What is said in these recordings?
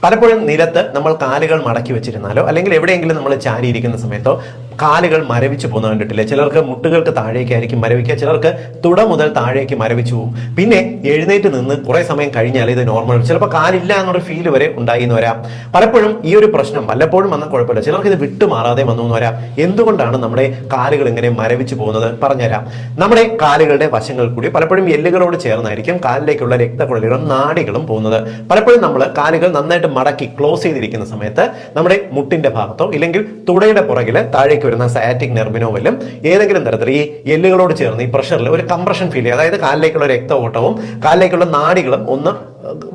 പലപ്പോഴും നിലത്ത് നമ്മൾ കാലുകൾ മടക്കി വെച്ചിരുന്നാലോ അല്ലെങ്കിൽ എവിടെയെങ്കിലും നമ്മൾ ചാരിയിരിക്കുന്ന സമയത്തോ കാലുകൾ മരവിച്ചു പോകുന്ന കണ്ടിട്ടില്ലേ? ചിലർക്ക് മുട്ടുകൾക്ക് താഴേക്കായിരിക്കും മരവിക്കുക, ചിലർക്ക് തുട മുതൽ താഴേക്ക് മരവിച്ചു പോകും. പിന്നെ എഴുന്നേറ്റ് നിന്ന് കുറെ സമയം കഴിഞ്ഞാൽ ഇത് നോർമൽ, ചിലപ്പോൾ കാലില്ല എന്നൊരു ഫീൽ വരെ ഉണ്ടായിന്ന് വരാം. പലപ്പോഴും ഈ ഒരു പ്രശ്നം വല്ലപ്പോഴും വന്നാൽ കുഴപ്പമില്ല, ചിലർക്ക് ഇത് വിട്ടുമാറാതെ വന്നു എന്ന് വരാം. എന്തുകൊണ്ടാണ് നമ്മുടെ കാലുകൾ ഇങ്ങനെ മരവിച്ചു പോകുന്നത് പറഞ്ഞുതരാം. നമ്മുടെ കാലുകളുടെ വശങ്ങൾ കൂടി പലപ്പോഴും എല്ലുകളോട് ചേർന്നായിരിക്കും കാലിലേക്കുള്ള രക്തക്കുഴലുകളും നാഡികളും പോകുന്നത്. പലപ്പോഴും നമ്മൾ കാലുകൾ നന്നായിട്ട് മടക്കി ക്ലോസ് ചെയ്തിരിക്കുന്ന സമയത്ത് നമ്മുടെ മുട്ടിന്റെ ഭാഗത്തോ ഇല്ലെങ്കിൽ തുടയുടെ പുറകില് താഴേക്ക് വരുന്ന സയാറ്റിക് നെർവിനോവലും ഏതെങ്കിലും തരത്തിൽ ഈ എല്ലുകളോട് ചേർന്ന് ഈ പ്രഷറിൽ ഒരു കംപ്രഷൻ ഫീൽ ചെയ്യുക, അതായത് കാലിലേക്കുള്ള രക്ത ഓട്ടവും കാലിലേക്കുള്ള നാഡികളും ഒന്ന്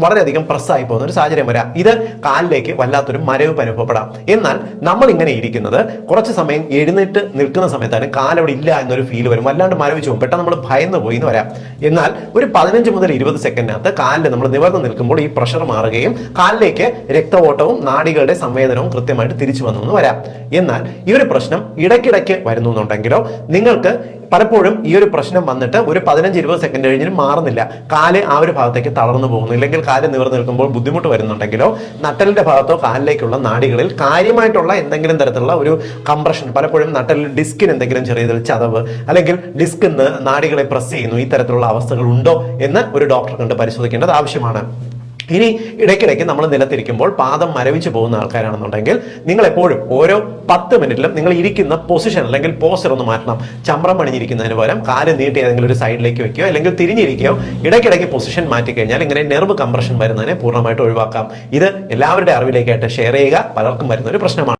വളരെയധികം പ്രസ്സായി പോകുന്ന ഒരു സാഹചര്യം വരാം. ഇത് കാലിലേക്ക് വല്ലാത്തൊരു മരവിപ്പ് അനുഭവപ്പെടാം. എന്നാൽ നമ്മൾ ഇങ്ങനെ ഇരിക്കുന്നത് കുറച്ച് സമയം എഴുന്നേറ്റ് നിൽക്കുന്ന സമയത്താണ് കാലവിടെ ഇല്ല എന്നൊരു ഫീൽ വരും, വല്ലാണ്ട് മരവിച്ചു പോകും, പെട്ടെന്ന് നമ്മൾ ഭയന്ന് പോയി എന്ന് വരാം. എന്നാൽ ഒരു 15 മുതൽ 20 സെക്കൻഡിനകത്ത് കാലിൽ നമ്മൾ നിവർന്ന് നിൽക്കുമ്പോൾ ഈ പ്രഷർ മാറുകയും കാലിലേക്ക് രക്ത ഓട്ടവും നാഡികളുടെ സംവേദനവും കൃത്യമായിട്ട് തിരിച്ചു വന്നു എന്ന് വരാം. എന്നാൽ ഈ ഒരു പ്രശ്നം ഇടയ്ക്കിടയ്ക്ക് വരുന്നു എന്നുണ്ടെങ്കിലോ നിങ്ങൾക്ക് പലപ്പോഴും ഈ ഒരു പ്രശ്നം വന്നിട്ട് ഒരു 15-20 സെക്കൻഡ് കഴിഞ്ഞിട്ട് മാറുന്നില്ല, കാല് ആ ഒരു ഭാഗത്തേക്ക് തളർന്നു പോകുന്നു, ഇല്ലെങ്കിൽ കാല് നിവർന്ന് നിൽക്കുമ്പോൾ ബുദ്ധിമുട്ട് വരുന്നുണ്ടെങ്കിലോ നട്ടലിന്റെ ഭാഗത്തോ കാലിലേക്കുള്ള നാഡികളിൽ കാര്യമായിട്ടുള്ള എന്തെങ്കിലും തരത്തിലുള്ള ഒരു കംപ്രഷൻ, പലപ്പോഴും നട്ടലിൽ ഡിസ്കിന് എന്തെങ്കിലും ചെറിയ ചതവ് അല്ലെങ്കിൽ ഡിസ്ക് നാഡികളെ പ്രസ് ചെയ്യുന്നു, ഈ തരത്തിലുള്ള അവസ്ഥകൾ ഉണ്ടോ എന്ന് ഒരു ഡോക്ടറെ കണ്ട് പരിശോധിക്കേണ്ടത് ആവശ്യമാണ്. ഇനി ഇടയ്ക്കിടയ്ക്ക് നമ്മൾ നിലത്തിരിക്കുമ്പോൾ പാദം മരവിച്ചു പോകുന്ന ആൾക്കാരാണെന്നുണ്ടെങ്കിൽ നിങ്ങൾ എപ്പോഴും ഓരോ 10 മിനിറ്റിലും നിങ്ങൾ ഇരിക്കുന്ന പൊസിഷൻ അല്ലെങ്കിൽ പോസ്റ്റർ ഒന്ന് മാറ്റണം. ചമ്രം പണിഞ്ഞിരിക്കുന്നതിന് പകരം കാല് നീട്ടി ഏതെങ്കിലും ഒരു സൈഡിലേക്ക് വെക്കുകയോ അല്ലെങ്കിൽ തിരിഞ്ഞിരിക്കുകയോ ഇടയ്ക്കിടയ്ക്ക് പൊസിഷൻ മാറ്റി കഴിഞ്ഞാൽ ഇങ്ങനെ നെർവ് കംപ്രഷൻ വരുന്നതിനെ പൂർണ്ണമായിട്ട് ഒഴിവാക്കാം. ഇത് എല്ലാവരുടെ അറിവിലേക്കായിട്ട് ഷെയർ ചെയ്യുക, പലർക്കും വരുന്ന ഒരു പ്രശ്നമാണ്.